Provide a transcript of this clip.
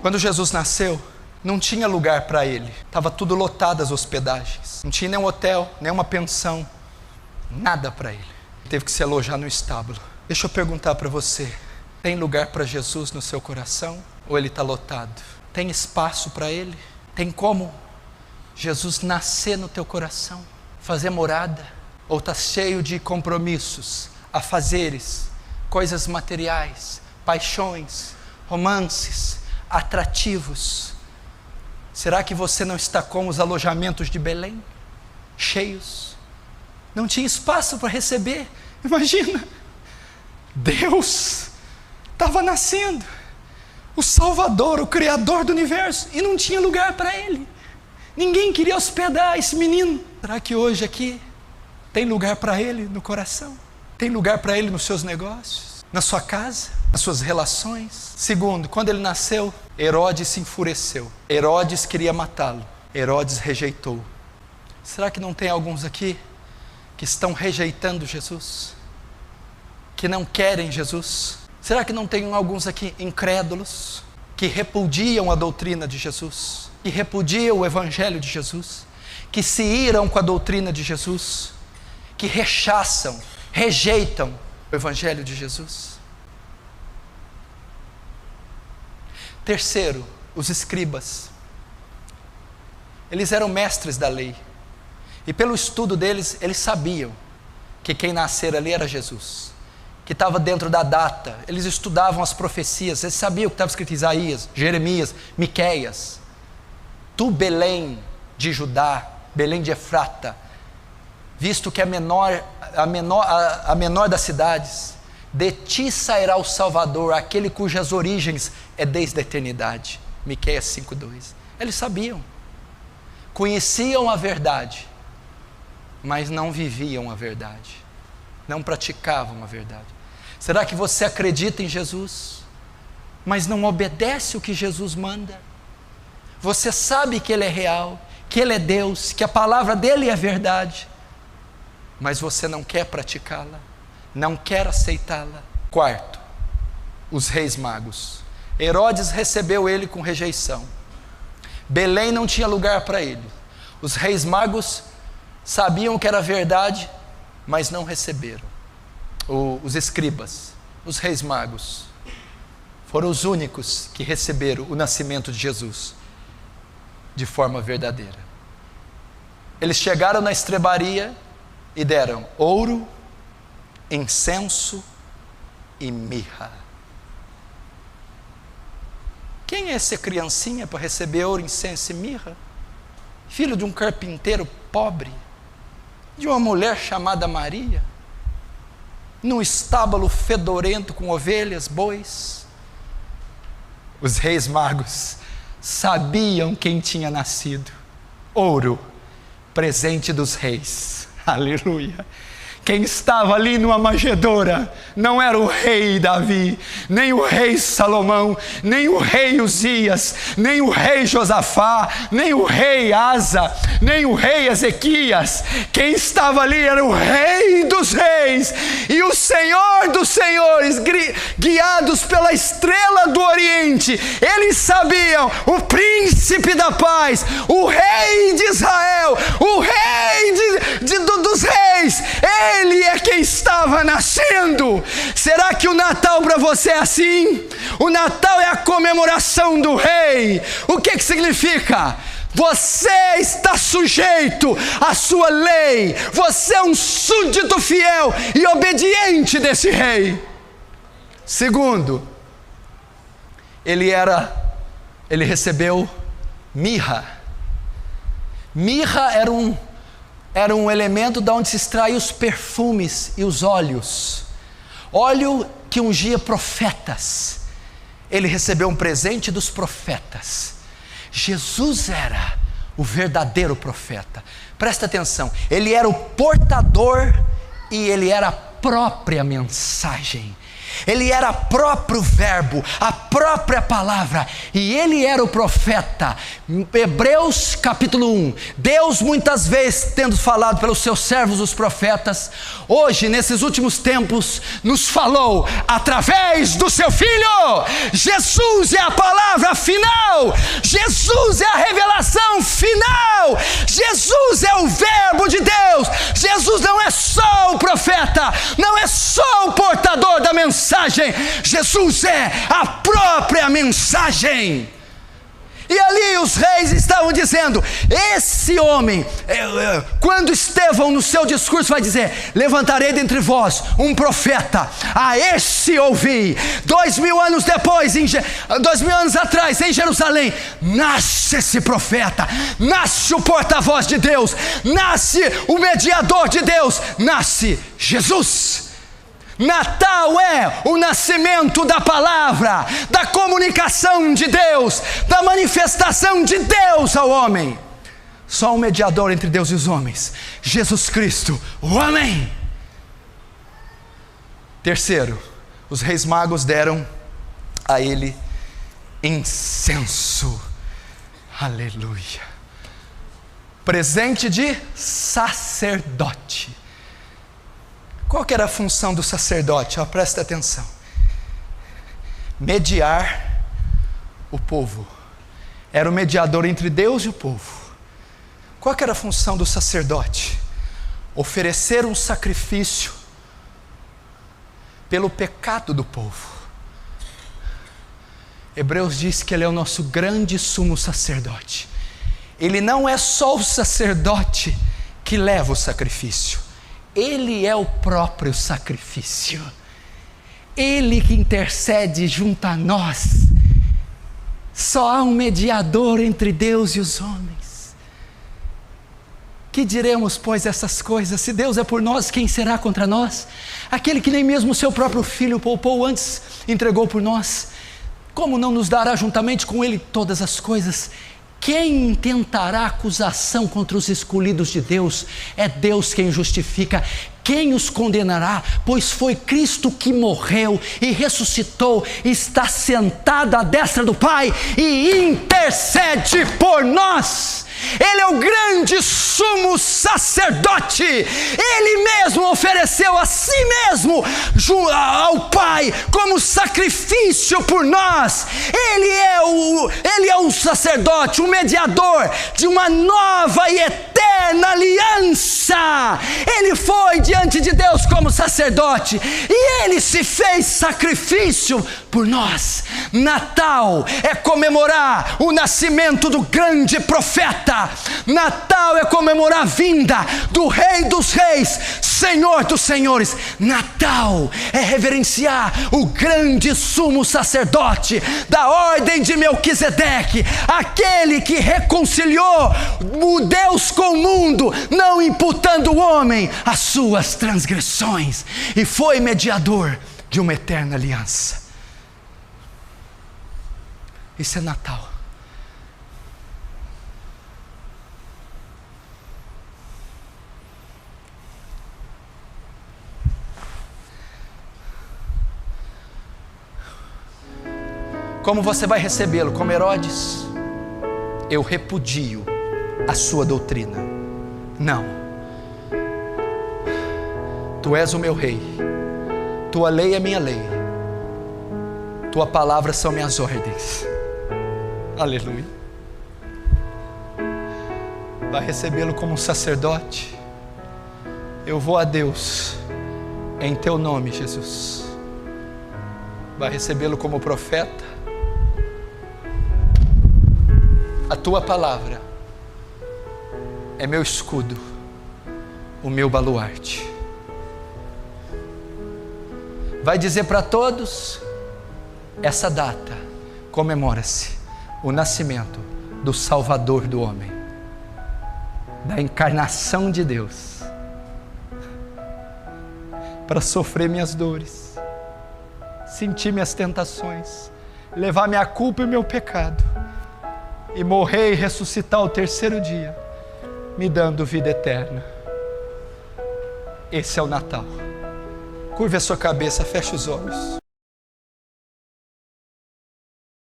Quando Jesus nasceu, não tinha lugar para ele. Estava tudo lotado as hospedagens. Não tinha nenhum hotel, nenhuma pensão, nada para ele. Teve que se alojar no estábulo. Deixa eu perguntar para você, tem lugar para Jesus no seu coração? Ou ele está lotado? Tem espaço para ele? Tem como Jesus nascer no teu coração? Fazer morada? Ou está cheio de compromissos, afazeres, coisas materiais, paixões, romances, atrativos? Será que você não está como os alojamentos de Belém? Cheios? Não tinha espaço para receber. Imagina, Deus estava nascendo, o Salvador, o Criador do universo, e não tinha lugar para ele. Ninguém queria hospedar esse menino. Será que hoje aqui tem lugar para ele no coração? Tem lugar para ele nos seus negócios, na sua casa, nas suas relações? Segundo, quando ele nasceu, Herodes se enfureceu. Herodes queria matá-lo. Herodes rejeitou. Será que não tem alguns aqui que estão rejeitando Jesus? Que não querem Jesus? Será que não tem alguns aqui incrédulos, que repudiam a doutrina de Jesus, que repudiam o Evangelho de Jesus, que se iram com a doutrina de Jesus, que rechaçam, rejeitam o Evangelho de Jesus? Terceiro, os escribas. Eles eram mestres da lei, e pelo estudo deles, eles sabiam que quem nascera ali era Jesus, que estava dentro da data. Eles estudavam as profecias, eles sabiam o que estava escrito em Isaías, Jeremias, Miqueias. Tu, Belém de Judá, Belém de Efrata, visto que a menor das cidades, de ti sairá o Salvador, aquele cujas origens é desde a eternidade. Miqueias 5:2. Eles sabiam, conheciam a verdade, mas não viviam a verdade, não praticavam a verdade. Será que você acredita em Jesus, mas não obedece o que Jesus manda? Você sabe que Ele é real, que Ele é Deus, que a palavra dEle é verdade, mas você não quer praticá-la, não quer aceitá-la. Quarto, os reis magos. Herodes recebeu ele com rejeição. Belém não tinha lugar para ele. Os reis magos sabiam que era verdade, mas não receberam. Os escribas, os reis magos, foram os únicos que receberam o nascimento de Jesus de forma verdadeira. Eles chegaram na estrebaria e deram ouro, incenso e mirra. Quem é essa criancinha para receber ouro, incenso e mirra? Filho de um carpinteiro pobre, de uma mulher chamada Maria, num estábulo fedorento com ovelhas, bois. Os reis magos sabiam quem tinha nascido. Ouro, presente dos reis. Aleluia. Quem estava ali numa manjedoura não era o rei Davi, nem o rei Salomão, nem o rei Uzias, nem o rei Josafá, nem o rei Asa, nem o rei Ezequias. Quem estava ali era o rei dos reis e o Senhor dos senhores, guiados pela estrela do Oriente. Eles sabiam, o príncipe da paz, o rei de Israel, o rei dos reis, Ele é quem estava nascendo. Será que o Natal para você é assim? O Natal é a comemoração do rei. O que significa? Você está sujeito à sua lei. Você é um súdito fiel e obediente desse rei. Segundo, ele recebeu mirra. Mirra era um elemento de onde se extrai os perfumes e os óleos. Óleo que ungia profetas. Ele recebeu um presente dos profetas. Jesus era o verdadeiro profeta. Presta atenção, ele era o portador e ele era a própria mensagem. Ele era próprio verbo, a própria palavra, e ele era o profeta. Hebreus capítulo 1, Deus muitas vezes tendo falado pelos seus servos os profetas, hoje nesses últimos tempos nos falou através do seu Filho. Jesus é a palavra final, Jesus é a revelação final, Jesus é o verbo de Deus. Jesus não é só o profeta, não é só o portador da mensagem, Jesus é a própria mensagem. E ali os reis estavam dizendo, esse homem, quando Estevão no seu discurso vai dizer, levantarei dentre vós um profeta, a esse ouvi. 2000 anos depois, 2000 anos atrás, em Jerusalém, nasce esse profeta, nasce o porta-voz de Deus, nasce o mediador de Deus, nasce Jesus. Natal é o nascimento da palavra, da comunicação de Deus, da manifestação de Deus ao homem. Só um mediador entre Deus e os homens, Jesus Cristo, o homem. Terceiro, os reis magos deram a ele incenso. Aleluia. Presente de sacerdote. Qual que era a função do sacerdote? Presta atenção. Mediar o povo. Era o mediador entre Deus e o povo. Qual que era a função do sacerdote? Oferecer um sacrifício pelo pecado do povo. Hebreus diz que ele é o nosso grande sumo sacerdote. Ele não é só o sacerdote que leva o sacrifício. Ele é o próprio sacrifício. Ele que intercede junto a nós. Só há um mediador entre Deus e os homens. Que diremos, pois, essas coisas? Se Deus é por nós, quem será contra nós? Aquele que nem mesmo o seu próprio Filho poupou, antes entregou por nós, como não nos dará juntamente com ele todas as coisas? Quem intentará acusação contra os escolhidos de Deus? É Deus quem justifica. Quem os condenará? Pois foi Cristo que morreu e ressuscitou, está sentado à destra do Pai e intercede por nós. Ele é o grande sumo sacerdote. Ele mesmo ofereceu a si mesmo ao Pai como sacrifício por nós. Ele é o sacerdote, o mediador de uma nova e eterna aliança. Ele foi diante de Deus como sacerdote e ele se fez sacrifício por nós. Natal é comemorar o nascimento do grande profeta. Natal é comemorar a vinda do Rei dos Reis, Senhor dos Senhores. Natal é reverenciar o grande sumo sacerdote da ordem de Melquisedeque, aquele que reconciliou o Deus com o mundo, não imputando o homem as suas transgressões, e foi mediador de uma eterna aliança. Isso é Natal. Como você vai recebê-lo? Como Herodes? Eu repudio a sua doutrina. Não. Tu és o meu rei. Tua lei é minha lei. Tua palavra são minhas ordens. Aleluia. Vai recebê-lo como um sacerdote. Eu vou a Deus em teu nome, Jesus. Vai recebê-lo como profeta. A tua palavra é meu escudo, o meu baluarte. Vai dizer para todos, essa data comemora-se o nascimento do Salvador do homem, da encarnação de Deus, para sofrer minhas dores, sentir minhas tentações, levar minha culpa e meu pecado, e morrer e ressuscitar ao terceiro dia, me dando vida eterna. Esse é o Natal. Curve a sua cabeça, feche os olhos.